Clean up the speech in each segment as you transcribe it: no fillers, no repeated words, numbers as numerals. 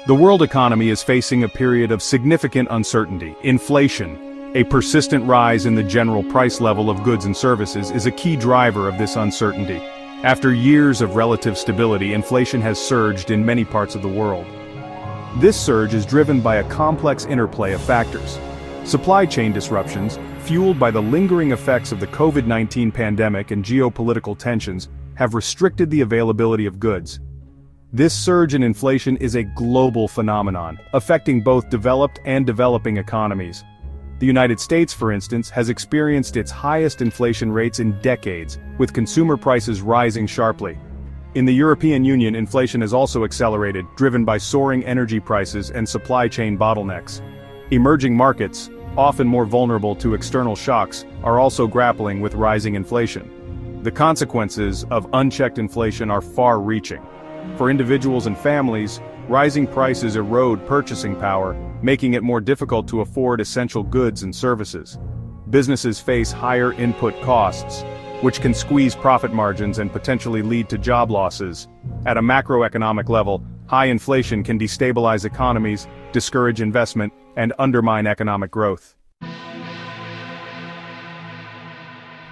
The world economy is facing a period of significant uncertainty. Inflation, a persistent rise in the general price level of goods and services, is a key driver of this uncertainty. After years of relative stability, inflation has surged in many parts of the world. This surge is driven by a complex interplay of factors. Supply chain disruptions, fueled by the lingering effects of the COVID-19 pandemic and geopolitical tensions, have restricted the availability of goods. This surge in inflation is a global phenomenon, affecting both developed and developing economies. The United States, for instance, has experienced its highest inflation rates in decades, with consumer prices rising sharply. In the European Union, inflation has also accelerated, driven by soaring energy prices and supply chain bottlenecks. Emerging markets, often more vulnerable to external shocks, are also grappling with rising inflation. The consequences of unchecked inflation are far-reaching. For individuals and families, rising prices erode purchasing power, making it more difficult to afford essential goods and services. Businesses face higher input costs, which can squeeze profit margins and potentially lead to job losses. At a macroeconomic level, high inflation can destabilize economies, discourage investment, and undermine economic growth.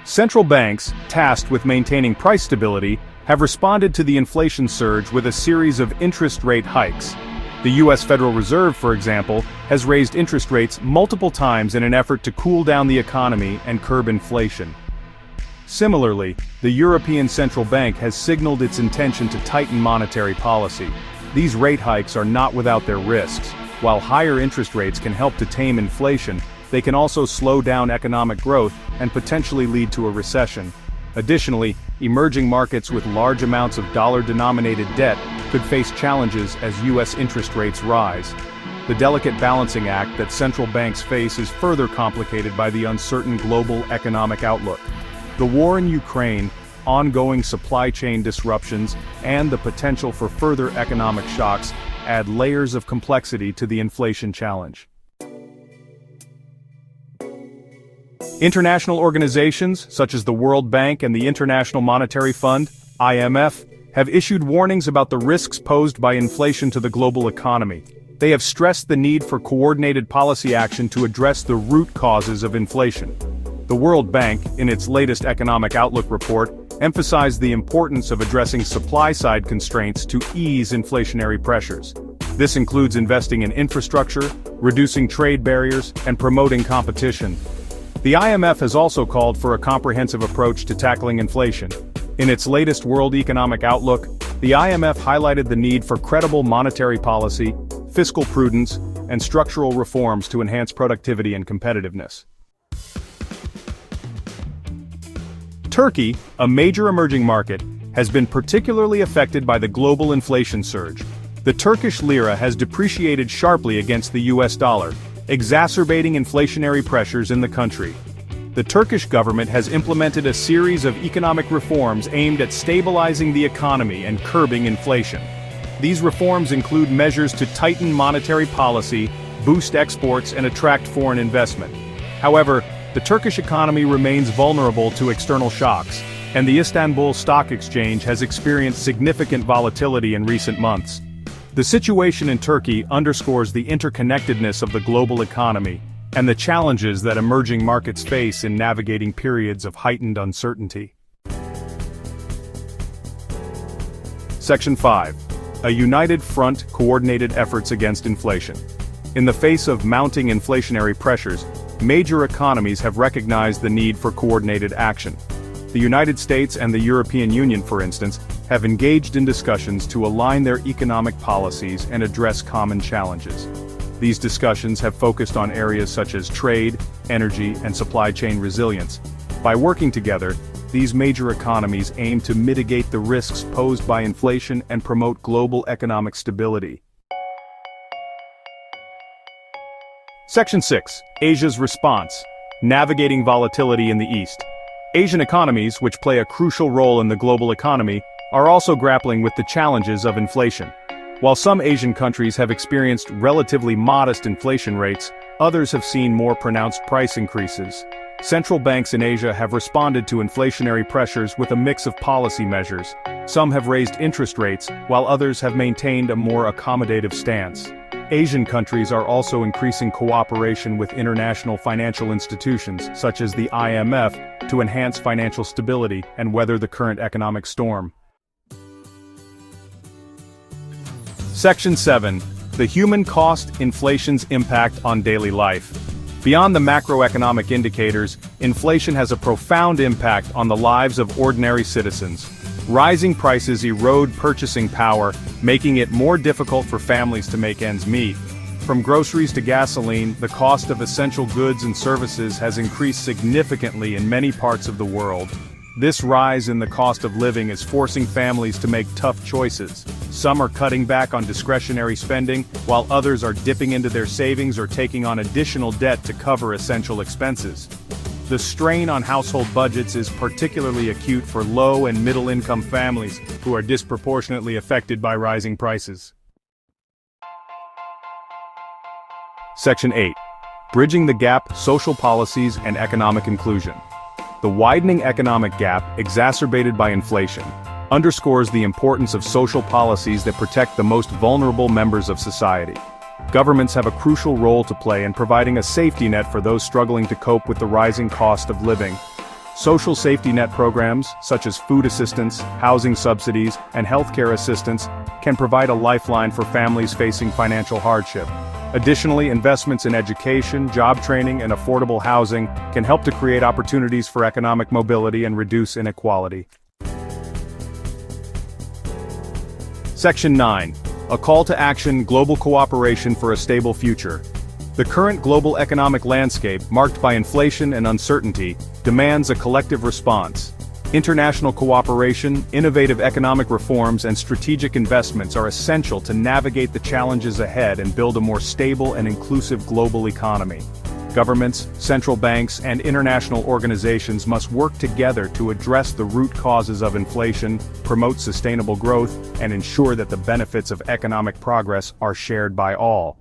Central banks, tasked with maintaining price stability, have responded to the inflation surge with a series of interest rate hikes. The U.S. Federal Reserve, for example, has raised interest rates multiple times in an effort to cool down the economy and curb inflation. Similarly, the European Central Bank has signaled its intention to tighten monetary policy. These rate hikes are not without their risks. While higher interest rates can help to tame inflation, they can also slow down economic growth and potentially lead to a recession. Additionally, emerging markets with large amounts of dollar-denominated debt could face challenges as U.S. interest rates rise. The delicate balancing act that central banks face is further complicated by the uncertain global economic outlook. The war in Ukraine, ongoing supply chain disruptions, and the potential for further economic shocks add layers of complexity to the inflation challenge. International organizations, such as the World Bank and the International Monetary Fund, IMF, have issued warnings about the risks posed by inflation to the global economy. They have stressed the need for coordinated policy action to address the root causes of inflation. The World Bank, in its latest economic outlook report, emphasized the importance of addressing supply-side constraints to ease inflationary pressures. This includes investing in infrastructure, reducing trade barriers, and promoting competition. The IMF has also called for a comprehensive approach to tackling inflation. In its latest World Economic Outlook, the IMF highlighted the need for credible monetary policy, fiscal prudence, and structural reforms to enhance productivity and competitiveness. Turkey, a major emerging market, has been particularly affected by the global inflation surge. The Turkish lira has depreciated sharply against the US dollar, exacerbating inflationary pressures in the country. The Turkish government has implemented a series of economic reforms aimed at stabilizing the economy and curbing inflation. These reforms include measures to tighten monetary policy, boost exports, and attract foreign investment. However, the Turkish economy remains vulnerable to external shocks, and the Istanbul Stock Exchange has experienced significant volatility in recent months. The situation in Turkey underscores the interconnectedness of the global economy and the challenges that emerging markets face in navigating periods of heightened uncertainty. Section 5. A united front coordinated efforts against inflation. In the face of mounting inflationary pressures, major economies have recognized the need for coordinated action. The United States and the European Union, for instance, have engaged in discussions to align their economic policies and address common challenges. These discussions have focused on areas such as trade, energy, and supply chain resilience. By working together, these major economies aim to mitigate the risks posed by inflation and promote global economic stability. Section 6. Asia's response. Navigating volatility in the East. Asian economies, which play a crucial role in the global economy, are also grappling with the challenges of inflation. While some Asian countries have experienced relatively modest inflation rates, others have seen more pronounced price increases. Central banks in Asia have responded to inflationary pressures with a mix of policy measures. Some have raised interest rates, while others have maintained a more accommodative stance. Asian countries are also increasing cooperation with international financial institutions, such as the IMF, to enhance financial stability and weather the current economic storm. Section 7. The human cost, inflation's impact on daily life. Beyond the macroeconomic indicators, inflation has a profound impact on the lives of ordinary citizens. Rising prices erode purchasing power, making it more difficult for families to make ends meet. From groceries to gasoline, the cost of essential goods and services has increased significantly in many parts of the world. This rise in the cost of living is forcing families to make tough choices. Some are cutting back on discretionary spending, while others are dipping into their savings or taking on additional debt to cover essential expenses. The strain on household budgets is particularly acute for low- and middle-income families, who are disproportionately affected by rising prices. Section 8. Bridging the gap, social policies and economic inclusion. The widening economic gap, exacerbated by inflation, underscores the importance of social policies that protect the most vulnerable members of society. Governments have a crucial role to play in providing a safety net for those struggling to cope with the rising cost of living. Social safety net programs, such as food assistance, housing subsidies, and healthcare assistance, can provide a lifeline for families facing financial hardship. Additionally, investments in education, job training, and affordable housing can help to create opportunities for economic mobility and reduce inequality. Section 9. A call to action: global cooperation for a stable future. The current global economic landscape, marked by inflation and uncertainty, demands a collective response. International cooperation, innovative economic reforms, and strategic investments are essential to navigate the challenges ahead and build a more stable and inclusive global economy. Governments, central banks, and international organizations must work together to address the root causes of inflation, promote sustainable growth, and ensure that the benefits of economic progress are shared by all.